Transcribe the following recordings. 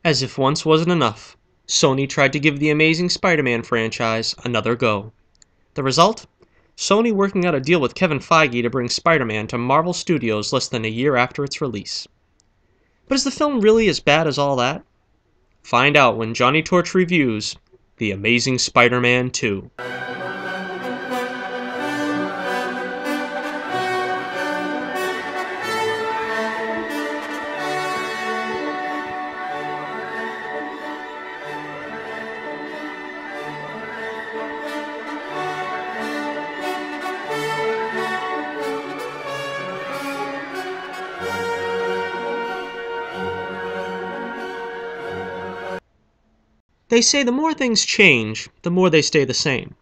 As if once wasn't enough, Sony tried to give the Amazing Spider-Man franchise another go. The result? Sony working out a deal with Kevin Feige to bring Spider-Man to Marvel Studios less than a year after its release. But is the film really as bad as all that? Find out when Johnnie Torch reviews The Amazing Spider-Man 2. They say the more things change, the more they stay the same.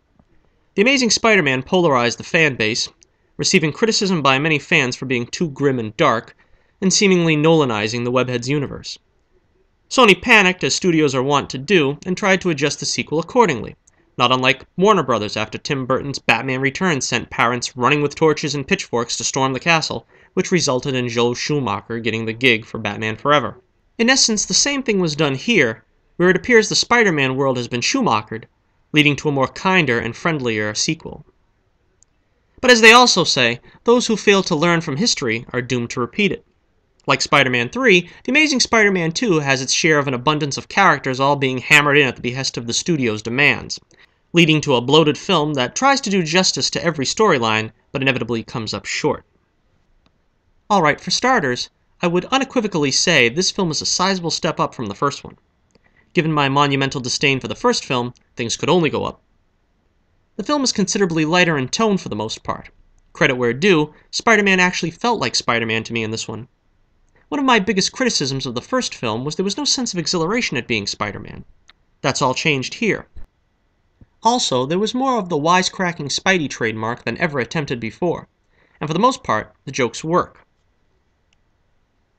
The Amazing Spider-Man polarized the fan base, receiving criticism by many fans for being too grim and dark, and seemingly Nolanizing the Webhead's universe. Sony panicked, as studios are wont to do, and tried to adjust the sequel accordingly, not unlike Warner Brothers after Tim Burton's Batman Returns sent parents running with torches and pitchforks to storm the castle, which resulted in Joel Schumacher getting the gig for Batman Forever. In essence, the same thing was done here, where it appears the Spider-Man world has been Schumachered, leading to a more kinder and friendlier sequel. But as they also say, those who fail to learn from history are doomed to repeat it. Like Spider-Man 3, The Amazing Spider-Man 2 has its share of an abundance of characters all being hammered in at the behest of the studio's demands, leading to a bloated film that tries to do justice to every storyline, but inevitably comes up short. Alright, for starters, I would unequivocally say this film is a sizable step up from the first one. Given my monumental disdain for the first film, things could only go up. The film is considerably lighter in tone for the most part. Credit where due, Spider-Man actually felt like Spider-Man to me in this one. One of my biggest criticisms of the first film was there was no sense of exhilaration at being Spider-Man. That's all changed here. Also, there was more of the wisecracking Spidey trademark than ever attempted before, and for the most part, the jokes work.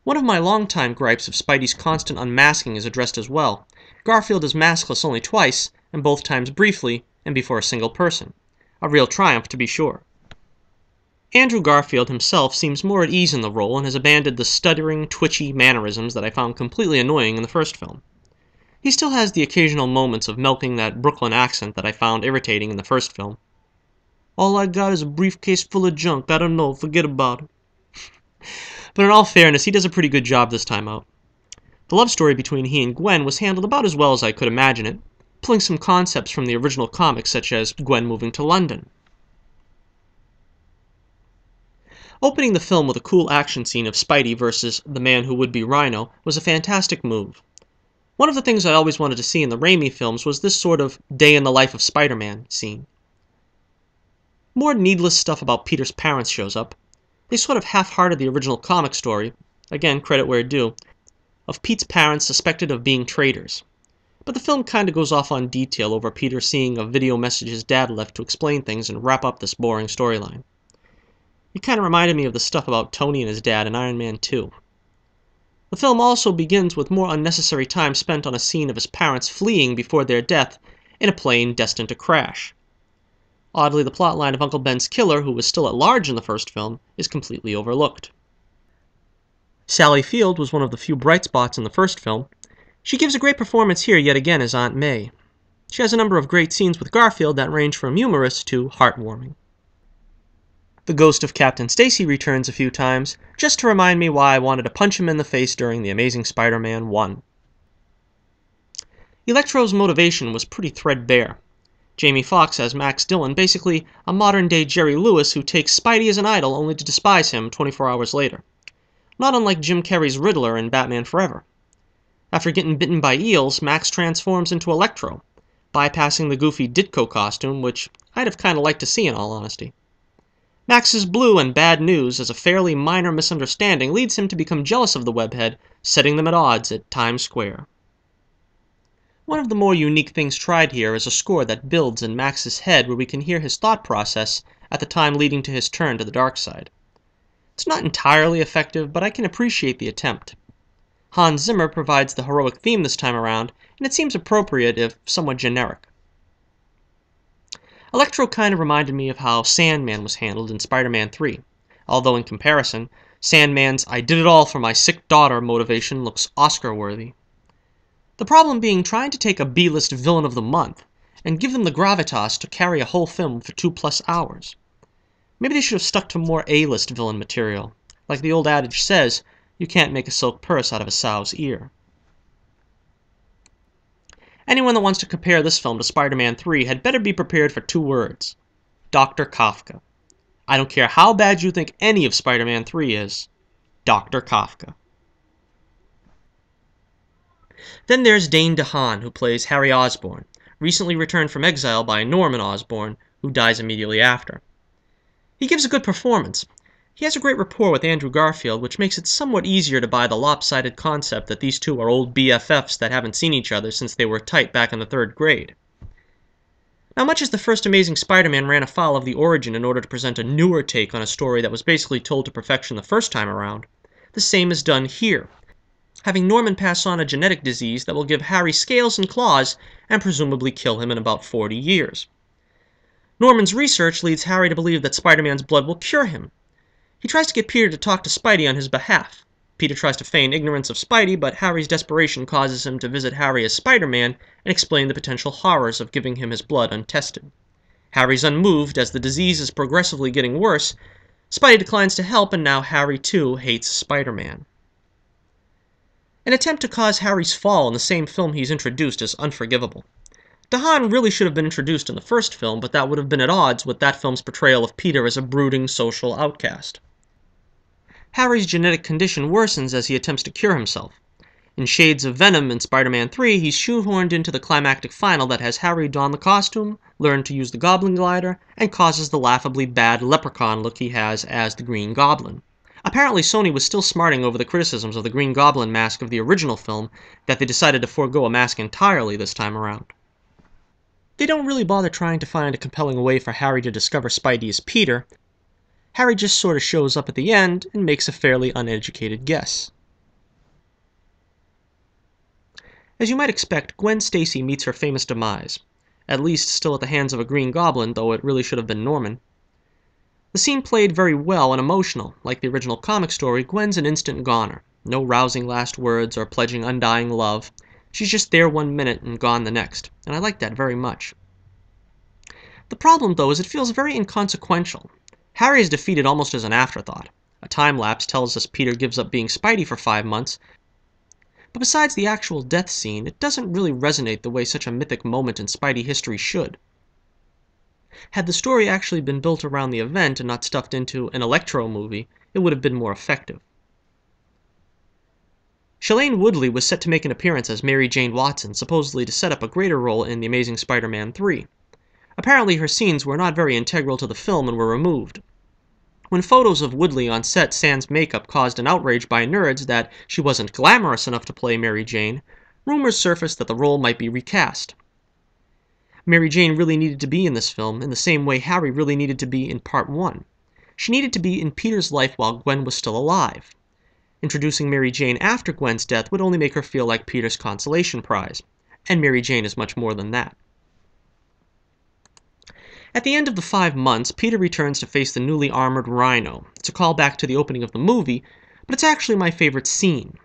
One of my longtime gripes of Spidey's constant unmasking is addressed as well. Garfield is maskless only twice, and both times briefly, and before a single person. A real triumph, to be sure. Andrew Garfield himself seems more at ease in the role and has abandoned the stuttering, twitchy mannerisms that I found completely annoying in the first film. He still has the occasional moments of milking that Brooklyn accent that I found irritating in the first film. All I got is a briefcase full of junk, I don't know, forget about it. But in all fairness, he does a pretty good job this time out. The love story between he and Gwen was handled about as well as I could imagine it, pulling some concepts from the original comics such as Gwen moving to London. Opening the film with a cool action scene of Spidey versus the man who would be Rhino was a fantastic move. One of the things I always wanted to see in the Raimi films was this sort of day in the life of Spider-Man scene. More needless stuff about Peter's parents shows up. They sort of half-hearted the original comic story, again credit where due, of Pete's parents suspected of being traitors. But the film kinda goes off on detail over Peter seeing a video message his dad left to explain things and wrap up this boring storyline. It kinda reminded me of the stuff about Tony and his dad in Iron Man 2. The film also begins with more unnecessary time spent on a scene of his parents fleeing before their death in a plane destined to crash. Oddly, the plotline of Uncle Ben's killer, who was still at large in the first film, is completely overlooked. Sally Field was one of the few bright spots in the first film. She gives a great performance here yet again as Aunt May. She has a number of great scenes with Garfield that range from humorous to heartwarming. The ghost of Captain Stacy returns a few times, just to remind me why I wanted to punch him in the face during The Amazing Spider-Man 1. Electro's motivation was pretty threadbare. Jamie Foxx as Max Dillon, basically a modern-day Jerry Lewis who takes Spidey as an idol only to despise him 24 hours later. Not unlike Jim Carrey's Riddler in Batman Forever. After getting bitten by eels, Max transforms into Electro, bypassing the goofy Ditko costume, which I'd have kinda liked to see in all honesty. Max's blue and bad news as a fairly minor misunderstanding leads him to become jealous of the Webhead, setting them at odds at Times Square. One of the more unique things tried here is a score that builds in Max's head where we can hear his thought process at the time leading to his turn to the dark side. It's not entirely effective, but I can appreciate the attempt. Hans Zimmer provides the heroic theme this time around, and it seems appropriate if somewhat generic. Electro kind of reminded me of how Sandman was handled in Spider-Man 3, although in comparison, Sandman's I did it all for my sick daughter motivation looks Oscar-worthy. The problem being trying to take a B-list villain of the month and give them the gravitas to carry a whole film for 2+ hours. Maybe they should have stuck to more A-list villain material. Like the old adage says, you can't make a silk purse out of a sow's ear. Anyone that wants to compare this film to Spider-Man 3 had better be prepared for 2 words. Dr. Kafka. I don't care how bad you think any of Spider-Man 3 is. Dr. Kafka. Then there's Dane DeHaan, who plays Harry Osborn, recently returned from exile by Norman Osborn, who dies immediately after. He gives a good performance. He has a great rapport with Andrew Garfield, which makes it somewhat easier to buy the lopsided concept that these two are old BFFs that haven't seen each other since they were tight back in the 3rd grade. Now, much as the first Amazing Spider-Man ran afoul of the origin in order to present a newer take on a story that was basically told to perfection the first time around, the same is done here, having Norman pass on a genetic disease that will give Harry scales and claws and presumably kill him in about 40 years. Norman's research leads Harry to believe that Spider-Man's blood will cure him. He tries to get Peter to talk to Spidey on his behalf. Peter tries to feign ignorance of Spidey, but Harry's desperation causes him to visit Harry as Spider-Man and explain the potential horrors of giving him his blood untested. Harry's unmoved as the disease is progressively getting worse. Spidey declines to help, and now Harry too hates Spider-Man. An attempt to cause Harry's fall in the same film he's introduced is unforgivable. DeHaan really should have been introduced in the first film, but that would have been at odds with that film's portrayal of Peter as a brooding social outcast. Harry's genetic condition worsens as he attempts to cure himself. In shades of Venom in Spider-Man 3, he's shoehorned into the climactic final that has Harry don the costume, learn to use the Goblin Glider, and causes the laughably bad leprechaun look he has as the Green Goblin. Apparently Sony was still smarting over the criticisms of the Green Goblin mask of the original film that they decided to forego a mask entirely this time around. They don't really bother trying to find a compelling way for Harry to discover Spidey as Peter. Harry just sort of shows up at the end and makes a fairly uneducated guess. As you might expect, Gwen Stacy meets her famous demise, at least still at the hands of a Green Goblin, though it really should have been Norman. The scene played very well and emotional. Like the original comic story, Gwen's an instant goner. No rousing last words or pledging undying love. She's just there 1 minute and gone the next, and I like that very much. The problem, though, is it feels very inconsequential. Harry is defeated almost as an afterthought. A time-lapse tells us Peter gives up being Spidey for 5 months, but besides the actual death scene, it doesn't really resonate the way such a mythic moment in Spidey history should. Had the story actually been built around the event and not stuffed into an Electro movie, it would have been more effective. Shailene Woodley was set to make an appearance as Mary Jane Watson, supposedly to set up a greater role in The Amazing Spider-Man 3. Apparently her scenes were not very integral to the film and were removed. When photos of Woodley on set sans makeup caused an outrage by nerds that she wasn't glamorous enough to play Mary Jane, rumors surfaced that the role might be recast. Mary Jane really needed to be in this film in the same way Harry really needed to be in Part 1. She needed to be in Peter's life while Gwen was still alive. Introducing Mary Jane after Gwen's death would only make her feel like Peter's consolation prize, and Mary Jane is much more than that. At the end of the 5 months, Peter returns to face the newly armored Rhino. It's a callback to the opening of the movie, but it's actually my favorite scene.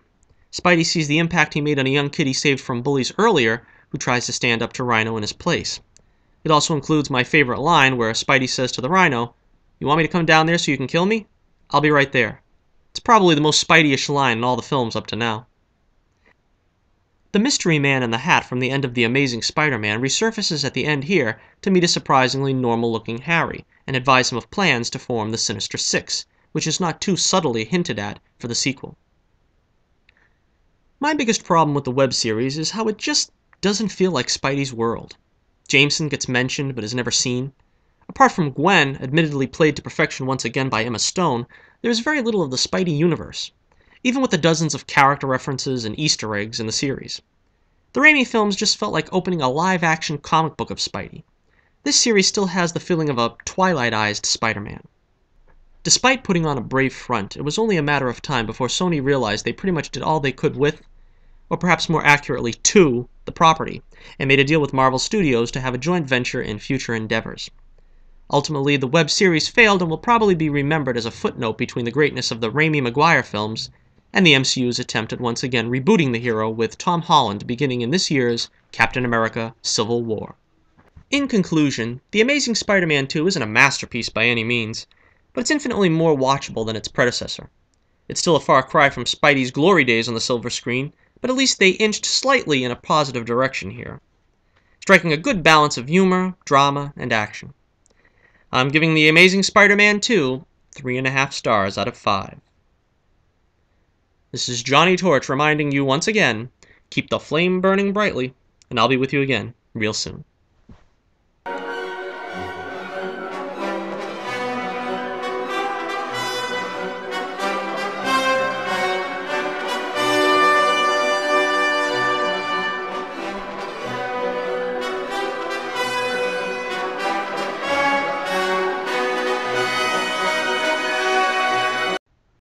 Spidey sees the impact he made on a young kid he saved from bullies earlier, who tries to stand up to Rhino in his place. It also includes my favorite line where Spidey says to the Rhino, "You want me to come down there so you can kill me? I'll be right there." It's probably the most Spidey-ish line in all the films up to now. The mystery man in the hat from the end of The Amazing Spider-Man resurfaces at the end here to meet a surprisingly normal-looking Harry and advise him of plans to form the Sinister Six, which is not too subtly hinted at for the sequel. My biggest problem with the web series is how it just doesn't feel like Spidey's world. Jameson gets mentioned but is never seen. Apart from Gwen, admittedly played to perfection once again by Emma Stone, there is very little of the Spidey universe, even with the dozens of character references and Easter eggs in the series. The Raimi films just felt like opening a live-action comic book of Spidey. This series still has the feeling of a Twilight-ized Spider-Man. Despite putting on a brave front, it was only a matter of time before Sony realized they pretty much did all they could with, or perhaps more accurately to, the property, and made a deal with Marvel Studios to have a joint venture in future endeavors. Ultimately, the web series failed and will probably be remembered as a footnote between the greatness of the Raimi Maguire films and the MCU's attempt at once again rebooting the hero with Tom Holland beginning in this year's Captain America: Civil War. In conclusion, The Amazing Spider-Man 2 isn't a masterpiece by any means, but it's infinitely more watchable than its predecessor. It's still a far cry from Spidey's glory days on the silver screen, but at least they inched slightly in a positive direction here, striking a good balance of humor, drama, and action. I'm giving The Amazing Spider-Man 2 3.5 stars out of 5. This is Johnnie Torch reminding you once again, keep the flame burning brightly, and I'll be with you again real soon.